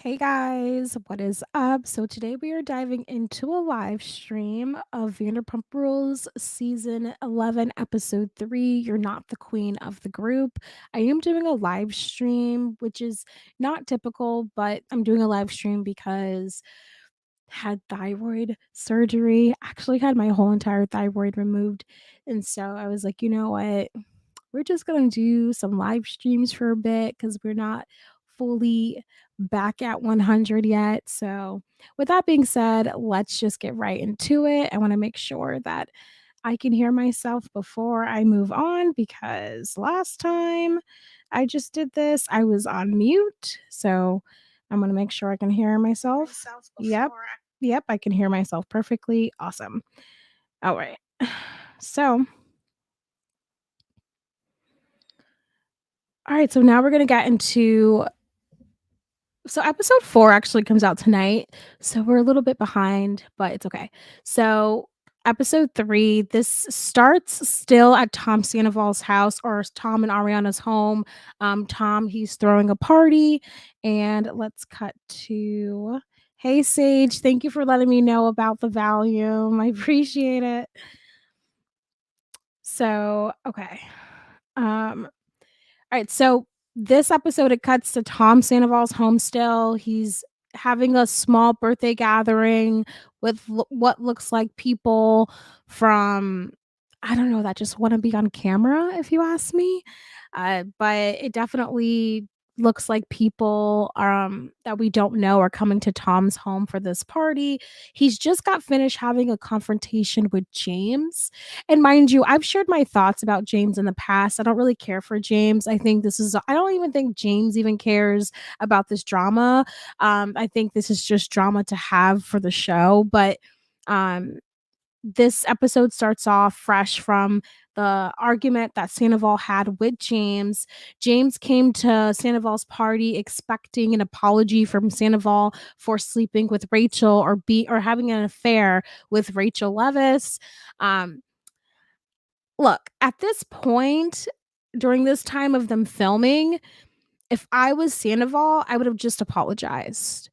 Hey guys, what is up? So today we are diving into a live stream of Vanderpump Rules Season 11, Episode 3. You're not the queen of the group. I am doing a live stream, which is not typical, but I'm doing a live stream because had thyroid surgery. Actually had my whole entire thyroid removed. And so I was like, you know what? We're just going to do some live streams for a bit because we're not fully back at 100 yet. So, with that being said, let's just get right into it. I want to make sure that I can hear myself before I move on because last time I just did this, I was on mute. So, I'm going to make sure I can hear myself. Yep. Yep, I can hear myself perfectly. Awesome. All right. So, all right, so now we're going to get into episode 4 actually comes out tonight. So we're a little bit behind, but it's okay. So episode 3, this starts still at Tom Sandoval's house or Tom and Ariana's home. Tom, he's throwing a party, and let's cut to hey Sage, thank you for letting me know about the volume. I appreciate it. So, okay. All right, so this episode it cuts to Tom Sandoval's home still. He's having a small birthday gathering with what looks like people from I don't know that just want to be on camera if you ask me. But it definitely looks like people that we don't know are coming to Tom's home for this party. He's just got finished having a confrontation with James, and mind you, I've shared my thoughts about James in the past. I don't really care for James. I don't even think James even cares about this drama. I think this is just drama to have for the show. But um, this episode starts off fresh from the argument that Sandoval had with James. James came to Sandoval's party expecting an apology from Sandoval for sleeping with Rachel or having an affair with Rachel Leviss. Um, Look, at this point, during this time of them filming, if I was Sandoval, I would have just apologized.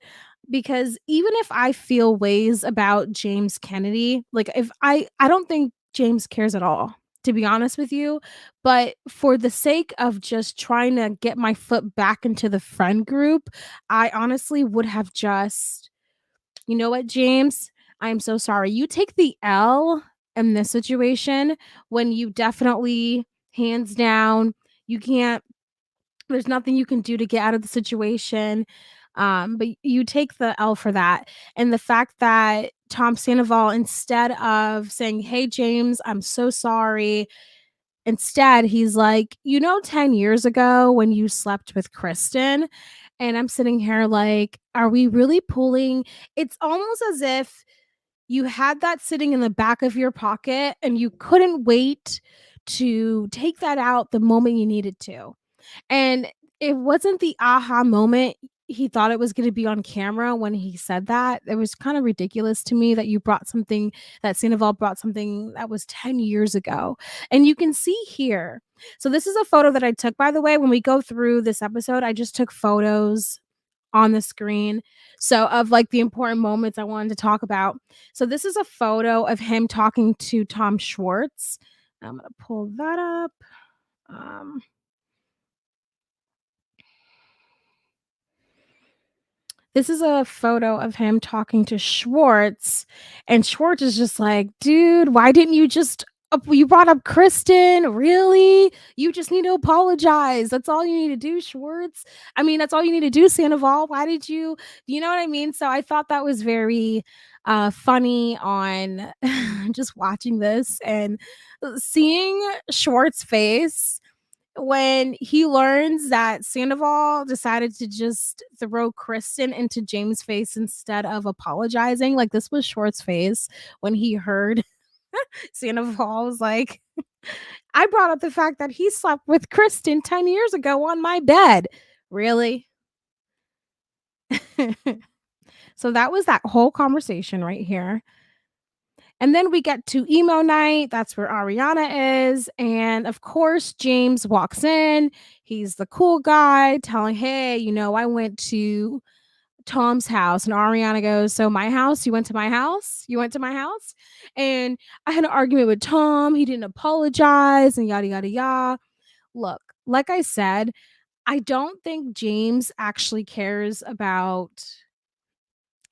Because even if I feel ways about James Kennedy, like if I don't think James cares at all, to be honest with you. But for the sake of just trying to get my foot back into the friend group, I honestly would have just you know what, James? I'm so sorry. You take the L in this situation when you definitely, hands down, you can't, there's nothing you can do to get out of the situation. But you take the L for that. And the fact that Tom Sandoval, instead of saying, hey, James, I'm so sorry, instead, he's like, 10 years ago when you slept with Kristen? And I'm sitting here like, are we really pulling? It's almost as if you had that sitting in the back of your pocket and you couldn't wait to take that out the moment you needed to. And it wasn't the aha moment he thought it was gonna be on camera when he said that. It was kinda ridiculous to me that you brought something that Sandoval brought something that was 10 years ago. And you can see here. So this is a photo that I took, by the way. When we go through this episode, I just took photos on the screen. So of like the important moments I wanted to talk about. So this is a photo of him talking to Tom Schwartz. I'm gonna pull that up. Um This is a photo of him talking to Schwartz, and Schwartz is just like, "Dude, why didn't you just you brought up Kristen? Really? You just need to apologize. That's all you need to do, Schwartz. I mean, that's all you need to do, Sandoval. Why did you know what I mean?" So I thought that was very funny on just watching this and seeing Schwartz's face when he learns that Sandoval decided to just throw Kristen into James' face instead of apologizing. Like, this was Short's face when he heard Sandoval was like, I brought up the fact that he slept with Kristen 10 years ago on my bed. Really? So that was that whole conversation right here. And then we get to emo night. That's where Ariana is. And of course, James walks in. He's the cool guy telling, hey, I went to Tom's house, and Ariana goes, "So my house? You went to my house? You went to my house?" And I had an argument with Tom. He didn't apologize and yada yada yada. Look, like I said, I don't think James actually cares about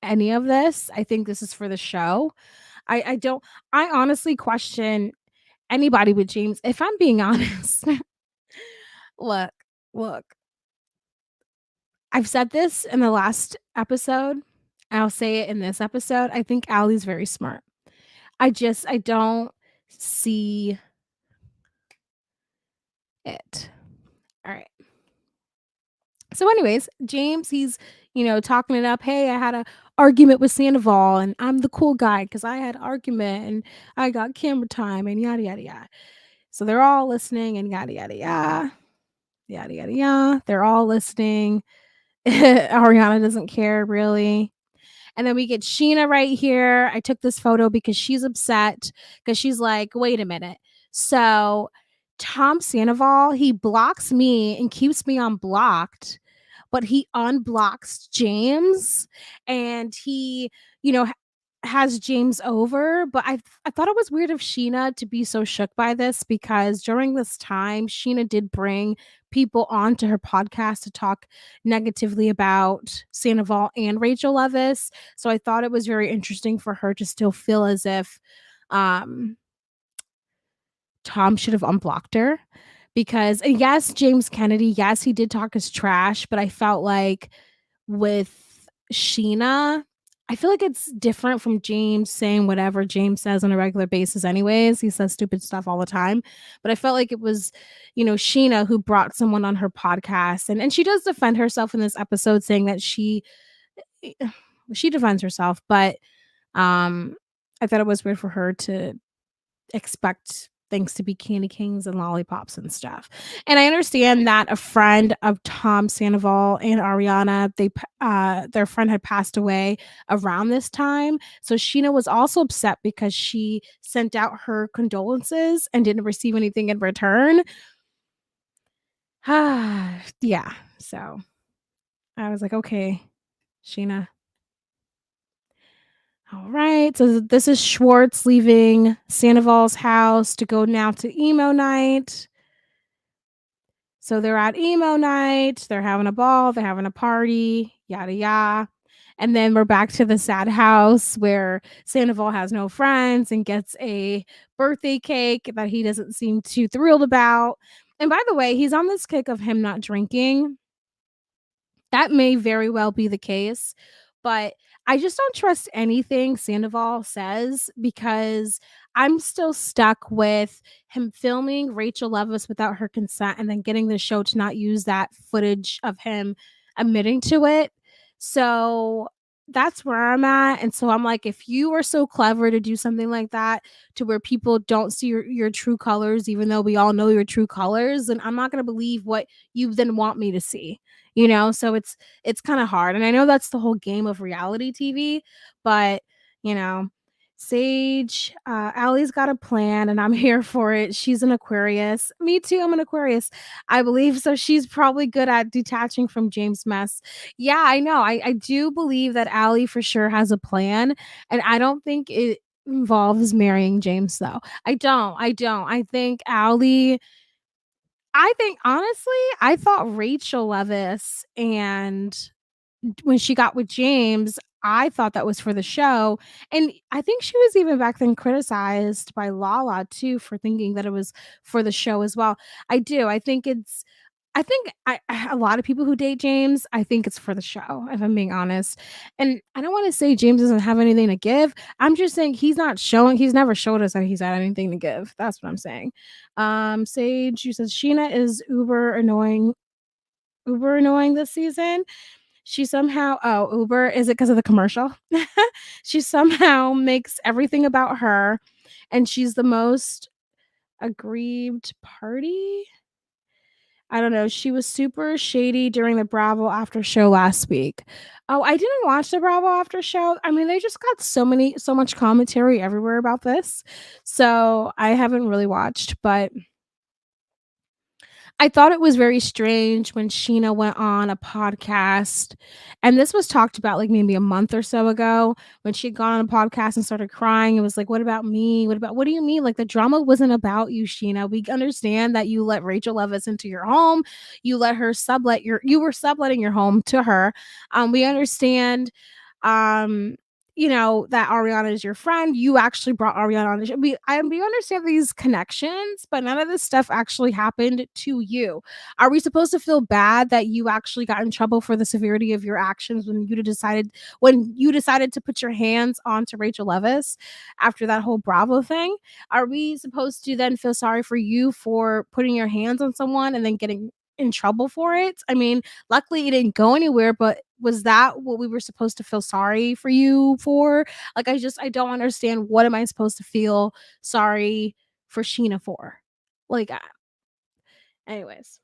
any of this. I think this is for the show. I don't I honestly question anybody with James. If I'm being honest, look, look, I've said this in the last episode. I'll say it in this episode. I think Allie's very smart. I don't see it. All right. So, anyways, James, he's, talking it up. Hey, I had a argument with Sandoval and I'm the cool guy because I had argument and I got camera time and yada yada yada. So they're all listening and yada yada yada. Yada yada yada. They're all listening. Ariana doesn't care really. And then we get Sheena right here. I took this photo because she's upset because she's like, wait a minute. So Tom Sandoval, he blocks me and keeps me unblocked, but he unblocks James and he, you know, has James over. But I thought it was weird of Sheena to be so shook by this because during this time, Sheena did bring people onto her podcast to talk negatively about Sandoval and Rachel Leviss. So I thought it was very interesting for her to still feel as if um Tom should have unblocked her because and yes, James Kennedy, yes, he did talk his trash, but I felt like with Sheena, I feel like it's different from James saying whatever James says on a regular basis anyways. He says stupid stuff all the time. But I felt like it was, Sheena who brought someone on her podcast and she does defend herself in this episode saying that she defends herself, but I thought it was weird for her to expect things to be candy canes and lollipops and stuff. And I understand that a friend of Tom Sandoval and Ariana, their friend had passed away around this time. So Sheena was also upset because she sent out her condolences and didn't receive anything in return. Yeah. So I was like, okay, Sheena. All right. So this is Schwartz leaving Sandoval's house to go now to emo night. So they're at emo night, they're having a ball, they're having a party, yada yada. And then we're back to the sad house where Sandoval has no friends and gets a birthday cake that he doesn't seem too thrilled about. And by the way, he's on this kick of him not drinking. That may very well be the case, but I just don't trust anything Sandoval says because I'm still stuck with him filming Rachel Leviss without her consent and then getting the show to not use that footage of him admitting to it. So that's where I'm at. And so I'm like, if you are so clever to do something like that to where people don't see your true colors, even though we all know your true colors, then I'm not going to believe what you then want me to see. So it's kind of hard, and I know that's the whole game of reality TV, but you know Sage, Allie's got a plan and I'm here for it. She's an Aquarius. Me too, I'm an Aquarius, I believe. So she's probably good at detaching from James mess. Yeah, I know. I do believe that Allie for sure has a plan, and I don't think it involves marrying James though. I don't I think Allie I think honestly, I thought Rachel Leviss and when she got with James, I thought that was for the show. And I think she was even back then criticized by Lala too for thinking that it was for the show as well. I do. A lot of people who date James, I think it's for the show, if I'm being honest. And I don't want to say James doesn't have anything to give. I'm just saying he's never showed us that he's had anything to give. That's what I'm saying. Sage, you said Sheena is uber annoying this season. She somehow Uber, is it because of the commercial? She somehow makes everything about her, and she's the most aggrieved party. I don't know. She was super shady during the Bravo after show last week. Oh, I didn't watch the Bravo after show. I mean, they just got so much commentary everywhere about this. So I haven't really watched, but I thought it was very strange when Sheena went on a podcast, and this was talked about, like, maybe a month or so ago when she'd gone on a podcast and started crying. It was like, "What about me? What do you mean? Like, the drama wasn't about you, Sheena. We understand that you let Rachel Leviss into your home. You let her you were subletting your home to her. We understand, um, that Ariana is your friend. You actually brought Ariana on the show. We understand these connections, but none of this stuff actually happened to you. Are we supposed to feel bad that you actually got in trouble for the severity of your actions when you decided to put your hands onto Rachel Leviss after that whole Bravo thing? Are we supposed to then feel sorry for you for putting your hands on someone and then getting in trouble for it? I mean, luckily it didn't go anywhere, but was that what we were supposed to feel sorry for you for? Like, I don't understand, what am I supposed to feel sorry for Sheena for? Like, anyways.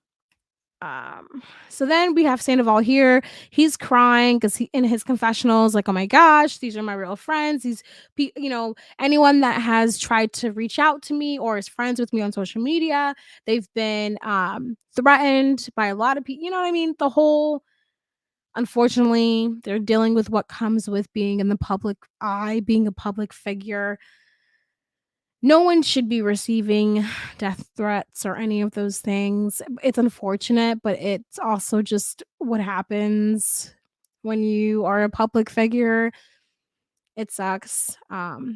So then we have Sandoval here. He's crying because he in his confessionals, like, oh my gosh, these are my real friends. Anyone that has tried to reach out to me or is friends with me on social media, they've been threatened by a lot of people. You know what I mean? Unfortunately, they're dealing with what comes with being in the public eye, being a public figure. No one should be receiving death threats or any of those things. It's unfortunate, but it's also just what happens when you are a public figure. It sucks.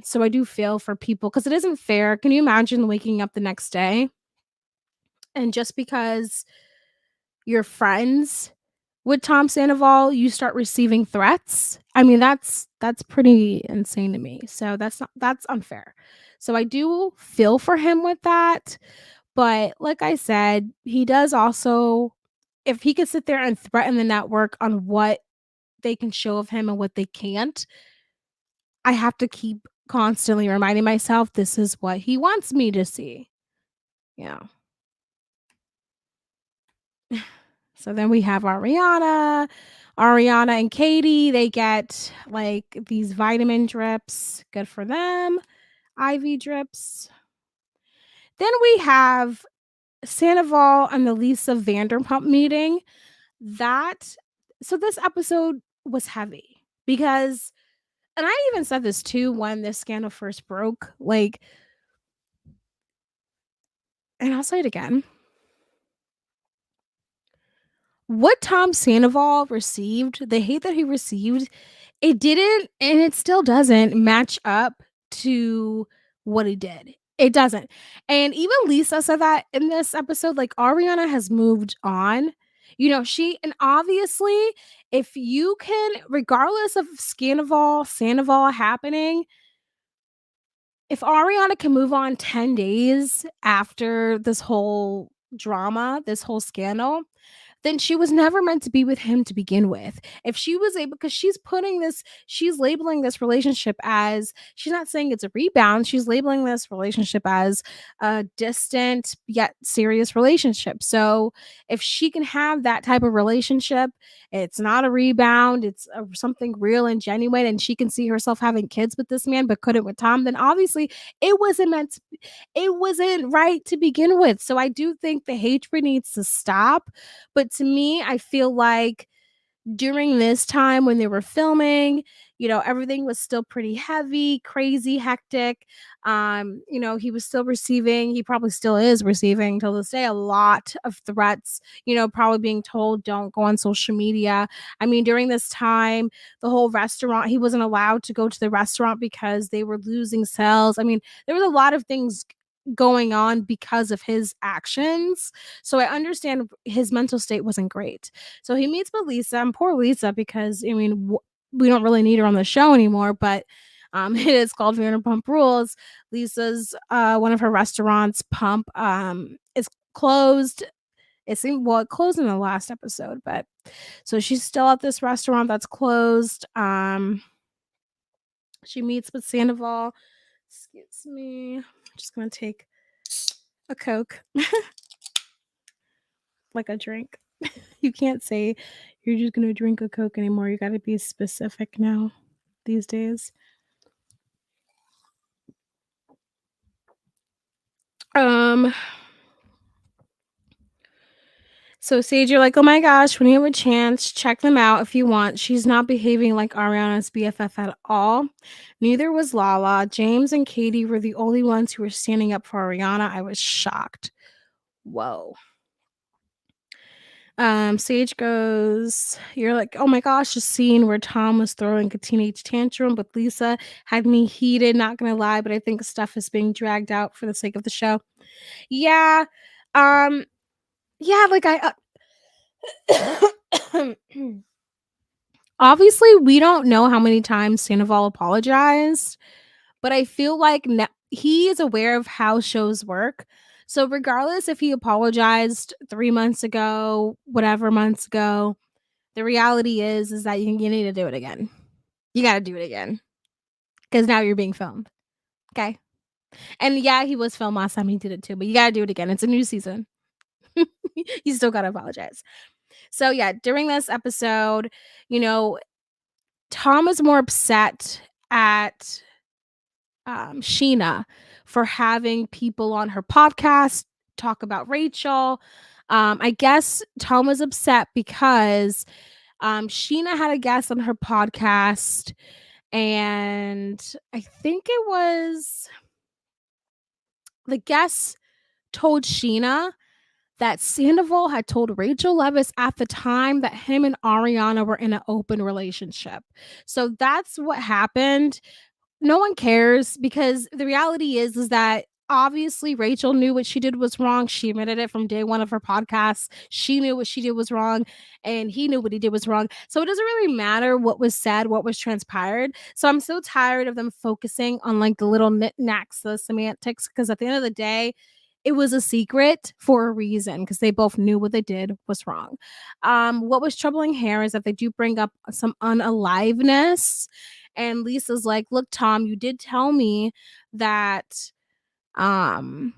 So I do feel for people because it isn't fair. Can you imagine waking up the next day and just because you're friends with Tom Sandoval, you start receiving threats? I mean, that's pretty insane to me. So that's unfair. So I do feel for him with that, but like I said, he does also, if he could sit there and threaten the network on what they can show of him and what they can't, I have to keep constantly reminding myself this is what he wants me to see. Yeah. So then we have Ariana. Ariana and Katie, they get like these vitamin drips. Good for them. IV drips. Then we have Sandoval and the Lisa Vanderpump meeting. That so this episode was heavy because, and I even said this too when this scandal first broke, like, and I'll say it again. What Tom Sandoval received, the hate that he received, it didn't, and it still doesn't match up to what he did. It doesn't. And even Lisa said that in this episode, like, Ariana has moved on. And obviously, if you can, regardless of Sandoval happening, if Ariana can move on 10 days after this whole drama, this whole scandal, then she was never meant to be with him to begin with. If she was able, because she's labeling this relationship as, she's not saying it's a rebound, she's labeling this relationship as a distant yet serious relationship. So if she can have that type of relationship, it's not a rebound, something real and genuine, and she can see herself having kids with this man, but couldn't with Tom, then obviously it wasn't right to begin with. So I do think the hatred needs to stop. But to me, I feel like during this time when they were filming, everything was still pretty heavy, crazy, hectic. He probably still is receiving till this day a lot of threats, probably being told don't go on social media. I mean, during this time, the whole restaurant, he wasn't allowed to go to the restaurant because they were losing sales. I mean, there was a lot of things going on because of his actions. So I understand his mental state wasn't great. So he meets with Lisa, and poor Lisa, because I mean, we don't really need her on the show anymore, but it is called Vanderpump Rules. Lisa's one of her restaurants, Pump, is closed. It closed in the last episode, but so she's still at this restaurant that's closed. She meets with Sandoval. Excuse me. I'm just gonna take a Coke, like a drink. You can't say you're just gonna drink a Coke anymore. You gotta be specific now these days. Um So Sage, you're like, oh my gosh, when you have a chance, check them out if you want. She's not behaving like Ariana's BFF at all. Neither was Lala. James and Katie were the only ones who were standing up for Ariana. I was shocked. Whoa. Sage goes, you're like, oh my gosh, the scene where Tom was throwing a teenage tantrum with Lisa had me heated, not gonna lie, but I think stuff is being dragged out for the sake of the show. Yeah. Um, yeah, like obviously we don't know how many times Sandoval apologized, but I feel like he is aware of how shows work. So regardless if he apologized 3 months ago, whatever months ago, the reality is that you need to do it again. You got to do it again because now you're being filmed. Okay. And yeah, he was filmed last time he did it too, but you got to do it again. It's a new season. You still got to apologize. So yeah, during this episode, you know, Tom is more upset at Sheena for having people on her podcast talk about Rachel. I guess Tom was upset because Sheena had a guest on her podcast, and I think it was the guest told Sheena that Sandoval had told Rachel Leviss at the time that him and Ariana were in an open relationship. So that's what happened. No one cares because the reality is that obviously Rachel knew what she did was wrong. She admitted it from day one of her podcast. She knew what she did was wrong, and he knew what he did was wrong. So it doesn't really matter what was said, what was transpired. So I'm so tired of them focusing on like the little knickknacks, the semantics, because at the end of the day, it was a secret for a reason because they both knew what they did was wrong. What was troubling here is that they do bring up some unaliveness, and Lisa's like, "Look, Tom, you did tell me that um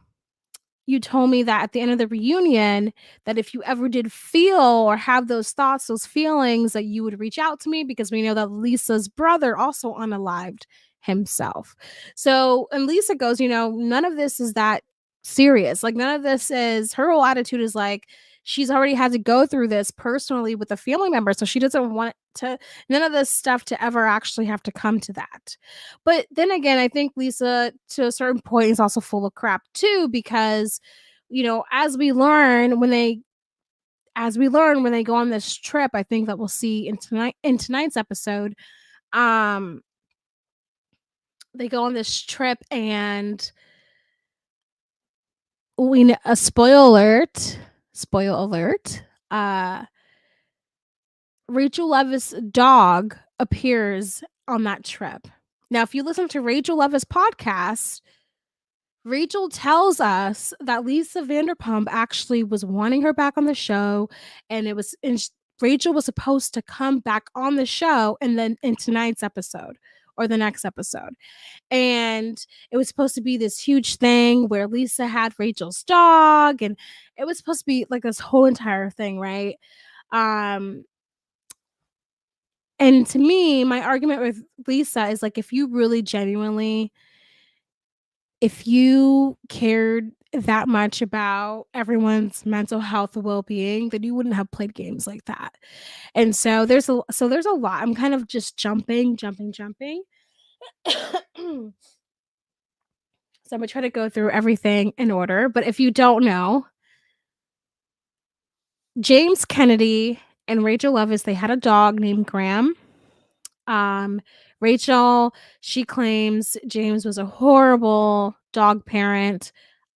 you told me that at the end of the reunion that if you ever did feel or have those thoughts, those feelings, that you would reach out to me because we know that Lisa's brother also unalived himself." So, and Lisa goes, none of this is that serious. Like, none of this is her whole attitude is like, she's already had to go through this personally with a family member. So she doesn't want to, none of this stuff to ever actually have to come to that. But then again, I think Lisa, to a certain point, is also full of crap too, because as we learn when they go on this trip, I think that we'll see in tonight's episode. Um, they go on this trip, and we know, a spoil alert. Rachel Leviss' dog appears on that trip. Now, if you listen to Rachel Leviss' podcast, Rachel tells us that Lisa Vanderpump actually was wanting her back on the show, and Rachel was supposed to come back on the show and then in tonight's episode or the next episode. And it was supposed to be this huge thing where Lisa had Rachel's dog, and it was supposed to be like this whole entire thing, right? Um and to me, my argument with Lisa is like, if you really genuinely, if you cared that much about everyone's mental health and well-being, then you wouldn't have played games like that. And so there's a lot. I'm kind of just jumping. So I'm gonna try to go through everything in order. But if you don't know, James Kennedy and Rachel Leviss, they had a dog named Graham. Um, Rachel, she claims James was a horrible dog parent.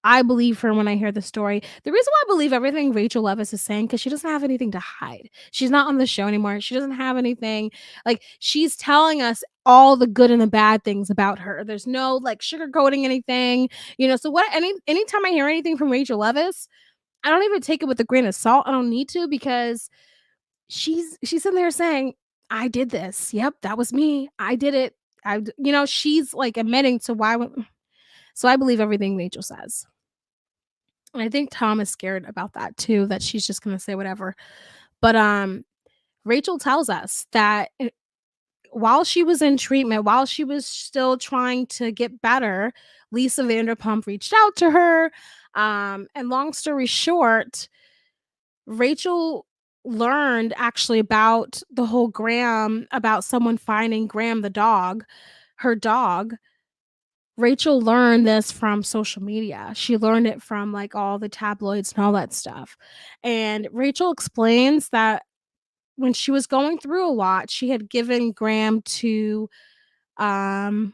I believe her when I hear the story. The reason why I believe everything Rachel Leviss is saying, because she doesn't have anything to hide. She's not on the show anymore. She doesn't have anything. Like, she's telling us all the good and the bad things about her. There's no like sugarcoating anything, So anytime I hear anything from Rachel Leviss, I don't even take it with a grain of salt. I don't need to, because she's in there saying, "I did this. Yep, that was me. I did it." She's like admitting to so I believe everything Rachel says. And I think Tom is scared about that too, that she's just going to say whatever. But Rachel tells us that while she was in treatment, while she was still trying to get better, Lisa Vanderpump reached out to her. And long story short, Rachel learned actually about the whole Graham about someone finding Graham the dog, her dog. Rachel learned this from social media. She learned it from, like, all the tabloids and all that stuff, and Rachel explains that when she was going through a lot, she had given Graham to um,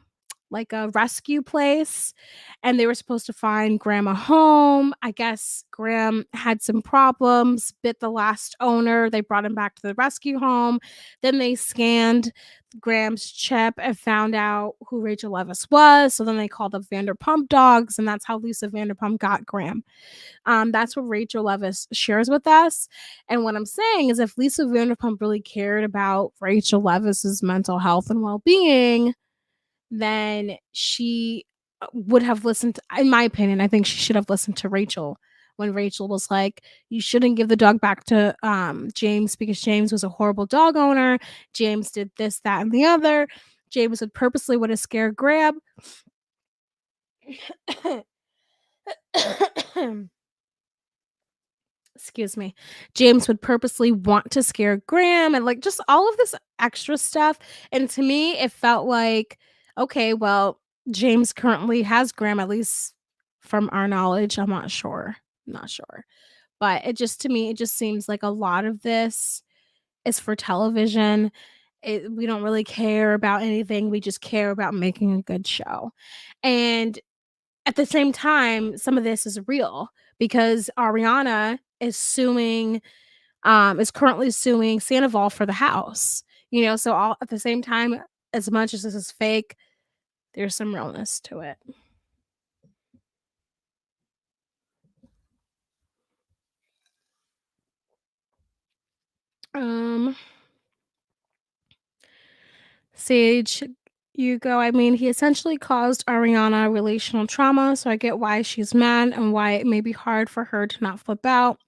like a rescue place, and they were supposed to find Graham a home. I guess Graham had some problems, bit the last owner. They brought him back to the rescue home. Then they scanned Graham's chip and found out who Rachel Leviss was. So then they called up Vanderpump Dogs, and that's how Lisa Vanderpump got Graham. That's what Rachel Leviss shares with us. And what I'm saying is, if Lisa Vanderpump really cared about Rachel Leviss's mental health and well being, then she would have listened to, in my opinion, I think she should have listened to Rachel when Rachel was like, you shouldn't give the dog back to James because James was a horrible dog owner. James did this, that, and the other. James would purposely want to scare Grab. Excuse me. James would purposely want to scare Graham and, like, just all of this extra stuff. And to me, it felt like, okay, well, James currently has Graham, at least from our knowledge. I'm not sure. I'm not sure. But it just, to me, it just seems like a lot of this is for television. We don't really care about anything. We just care about making a good show. And at the same time, some of this is real because Ariana is currently suing Sandoval for the house. So all at the same time, as much as this is fake, there's some realness to it. Um, Sage, you go. I mean, he essentially caused Ariana relational trauma, so I get why she's mad and why it may be hard for her to not flip out.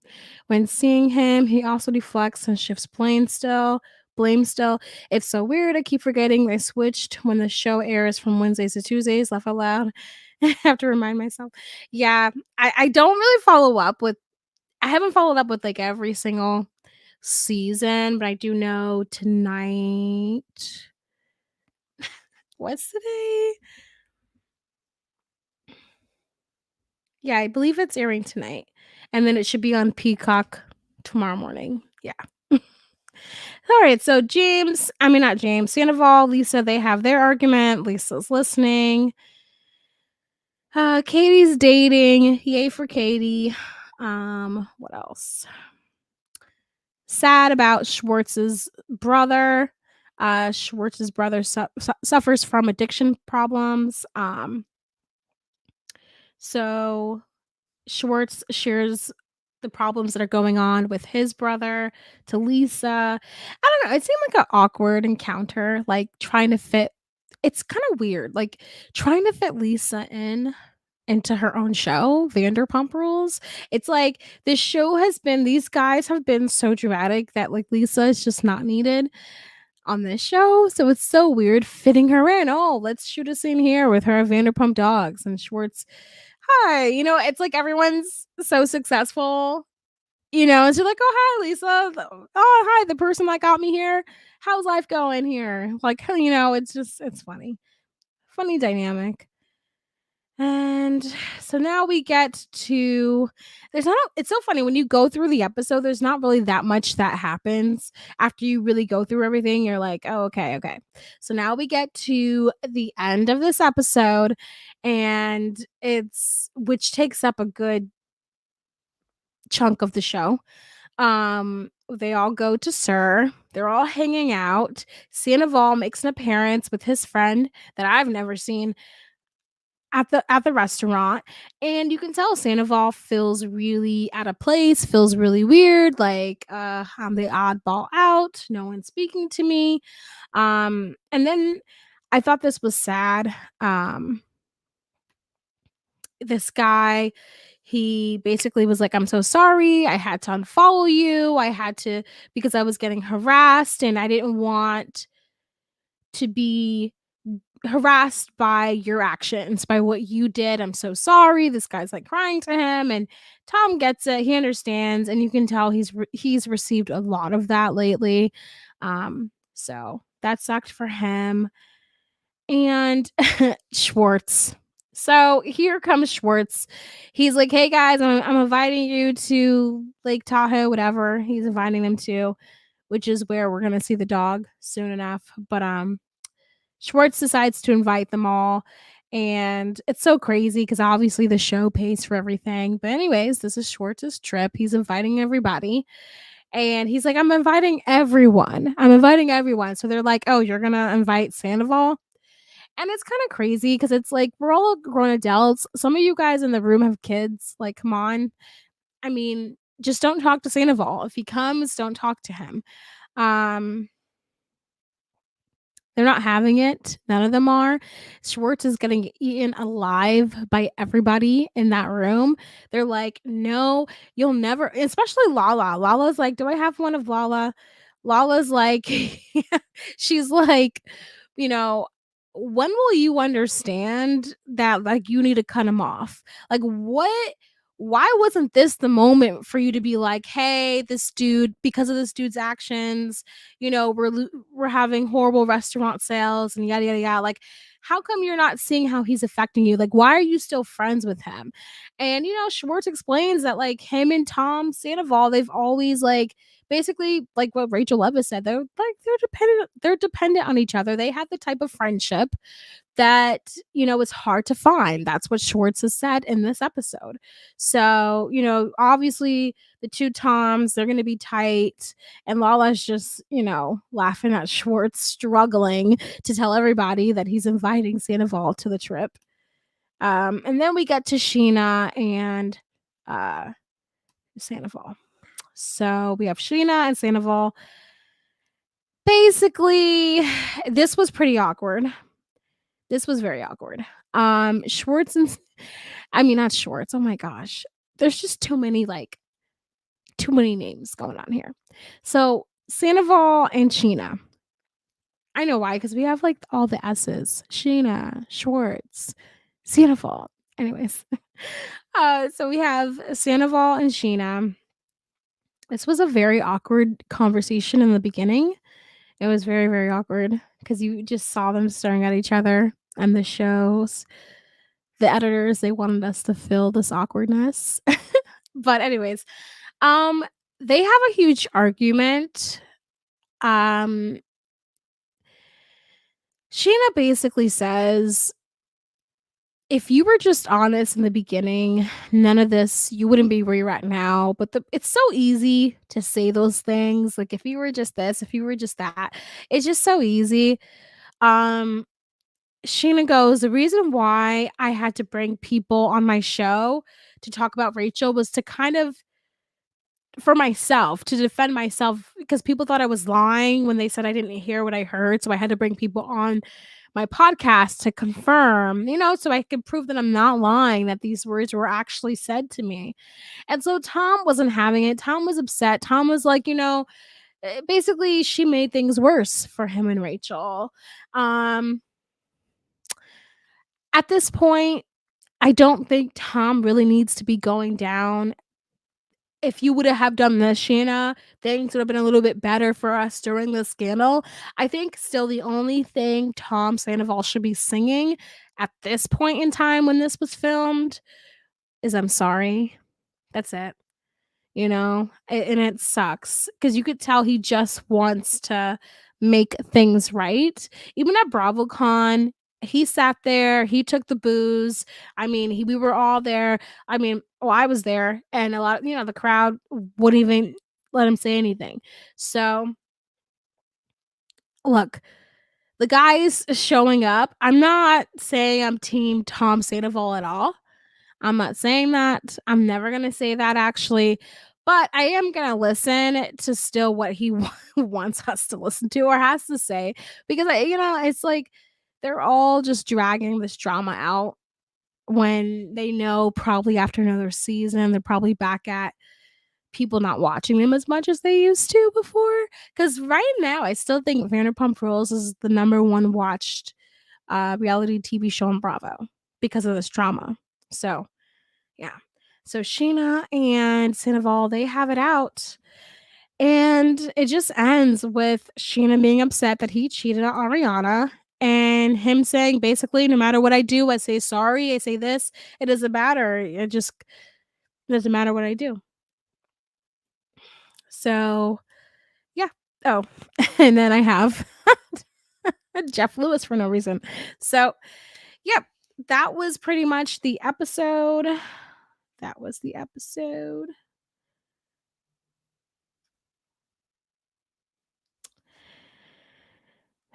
When seeing him, he also deflects and shifts blame still. It's so weird. I keep forgetting they switched when the show airs from Wednesdays to Tuesdays. Laugh out loud. I have to remind myself. Yeah, I don't really follow up with. I haven't followed up with like every single season, but I do know tonight. What's today? Yeah, I believe it's airing tonight, and then it should be on Peacock tomorrow morning. Yeah. All right, so not James, Sandoval, Lisa, they have their argument. Lisa's listening. Katie's dating. Yay for Katie. What else? Sad about Schwartz's brother. Schwartz's brother suffers from addiction problems. So Schwartz shares the problems that are going on with his brother to Lisa. I don't know. It seemed like an awkward encounter, like trying to fit. It's kind of weird, like trying to fit Lisa into her own show, Vanderpump Rules. It's like this show has been, these guys have been so dramatic that like Lisa is just not needed on this show. So it's so weird fitting her in. Oh, let's shoot a scene here with her Vanderpump dogs and Schwartz. Hi, it's like everyone's so successful, and you're like, oh, hi, Lisa. Oh, hi, the person that got me here. How's life going here? Like, it's funny dynamic. And so now we get to, it's so funny when you go through the episode, there's not really that much that happens after you really go through everything. You're like, oh, okay. So now we get to the end of this episode, and which takes up a good chunk of the show. They all go to Sir. They're all hanging out. Sandoval makes an appearance with his friend that I've never seen at the restaurant, and you can tell Sandoval feels really out of place, feels really weird, like, I'm the oddball out, no one's speaking to me. And then I thought this was sad. This guy, he basically was like, I'm so sorry, I had to unfollow you, I had to, because I was getting harassed and I didn't want to be harassed by your actions, by what you did. I'm so sorry. This guy's like crying to him, and Tom gets it. He understands, and you can tell he's received a lot of that lately. So that sucked for him. And Schwartz. So here comes Schwartz. He's like, "Hey guys, I'm inviting you to Lake Tahoe, whatever." He's inviting them to, which is where we're gonna see the dog soon enough. But Schwartz decides to invite them all. And it's so crazy because obviously the show pays for everything. But, anyways, this is Schwartz's trip. He's inviting everybody. And he's like, I'm inviting everyone. I'm inviting everyone. So they're like, oh, you're going to invite Sandoval? And it's kind of crazy because it's like, we're all grown adults. Some of you guys in the room have kids. Like, come on. I mean, just don't talk to Sandoval. If he comes, don't talk to him. Um, They're not having it. None of them are. Schwartz is getting eaten alive by everybody in that room. They're like, "No, you'll never," especially Lala. Lala's like, "Do I have one of Lala?" Lala's like, she's like, you know, "When will you understand that, like, you need to cut him off?" Like, what why wasn't this the moment for you to be like, "Hey, this dude, because of this dude's actions, we're having horrible restaurant sales and yada yada yada." Like, how come you're not seeing how he's affecting you? Like, why are you still friends with him? And Schwartz explains that, like, him and Tom Sandoval, they've always, like, basically, like what Rachel Leviss said, they're dependent on each other. They have the type of friendship that it's hard to find. That's what Schwartz has said in this episode. So obviously the two Toms, they're going to be tight, and Lala's just laughing at Schwartz struggling to tell everybody that he's inviting Sandoval to the trip. And then we get to Sheena and Sandoval. So we have Sheena and Sandoval. Basically, this was pretty awkward. This was very awkward. Schwartz and I mean, not Schwartz. Oh my gosh. There's just too many names going on here. So Sandoval and Sheena. I know why, because we have like all the S's. Sheena, Schwartz, Sandoval. Anyways. So we have Sandoval and Sheena. This was a very awkward conversation in the beginning. It was very, very awkward because you just saw them staring at each other, and the editors, they wanted us to feel this awkwardness. But anyways, um, they have a huge argument. Um, Sheena basically says, if you were just honest in the beginning, none of this, you wouldn't be where you're at now. But it's so easy to say those things. Like, if you were just this, if you were just that, it's just so easy. Um, Sheena goes, the reason why I had to bring people on my show to talk about Rachel was to kind of, for myself, to defend myself, because people thought I was lying when they said I didn't hear what I heard. So I had to bring people on my podcast to confirm, so I could prove that I'm not lying, that these words were actually said to me. And so Tom wasn't having it. Tom was upset. Tom was like, basically she made things worse for him and Rachel. At this point, I don't think Tom really needs to be going down. If you would have done this, Shanna, things would have been a little bit better for us during the scandal. I think still the only thing Tom Sandoval should be singing at this point in time when this was filmed is "I'm sorry." That's it. And it sucks because you could tell he just wants to make things right. Even at BravoCon, he sat there, he took the booze. I mean, we were all there. I mean, I was there, and a lot of, the crowd wouldn't even let him say anything. So, look, the guys showing up, I'm not saying I'm team Tom Sandoval at all. I'm not saying that. I'm never going to say that, actually. But I am going to listen to still what he wants us to listen to or has to say. Because, it's like they're all just dragging this drama out when they know probably after another season, they're probably back at people not watching them as much as they used to before. Because right now, I still think Vanderpump Rules is the number one watched reality TV show on Bravo because of this drama. So, yeah. So Sheena and Sandoval, they have it out. And it just ends with Sheena being upset that he cheated on Ariana and him saying basically, no matter what I do, I say sorry, I say this, it doesn't matter. It just doesn't matter what I do. So, yeah. Oh, and then I have Jeff Lewis for no reason. So, yep, that was pretty much the episode. That was the episode.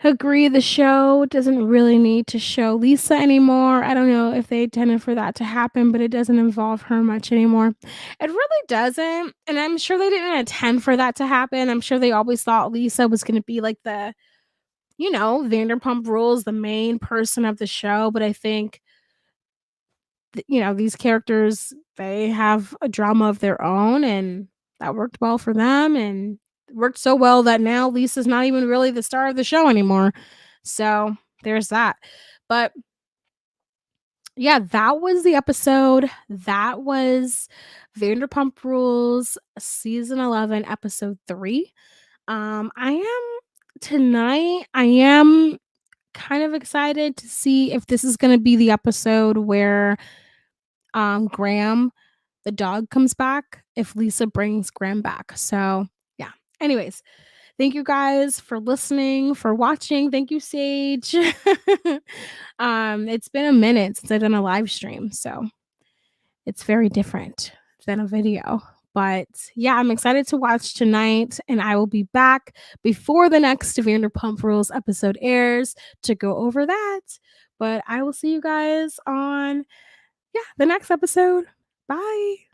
Agree, the show doesn't really need to show Lisa anymore. I don't know if they intended for that to happen, but it doesn't involve her much anymore. It really doesn't, and I'm sure they didn't intend for that to happen. I'm sure they always thought Lisa was gonna be like the, Vanderpump Rules, the main person of the show, but I think these characters, they have a drama of their own, and that worked well for them, and it worked so well that now Lisa's not even really the star of the show anymore. So there's that. But yeah, that was the episode. That was Vanderpump Rules season 11, episode 3. I am kind of excited to see if this is going to be the episode where Graham, the dog, comes back, if Lisa brings Graham back. So, yeah. Anyways, thank you guys for listening, for watching. Thank you, Sage. It's been a minute since I've done a live stream, so it's very different than a video. But yeah, I'm excited to watch tonight, and I will be back before the next Vanderpump Rules episode airs to go over that. But I will see you guys on the next episode. Bye.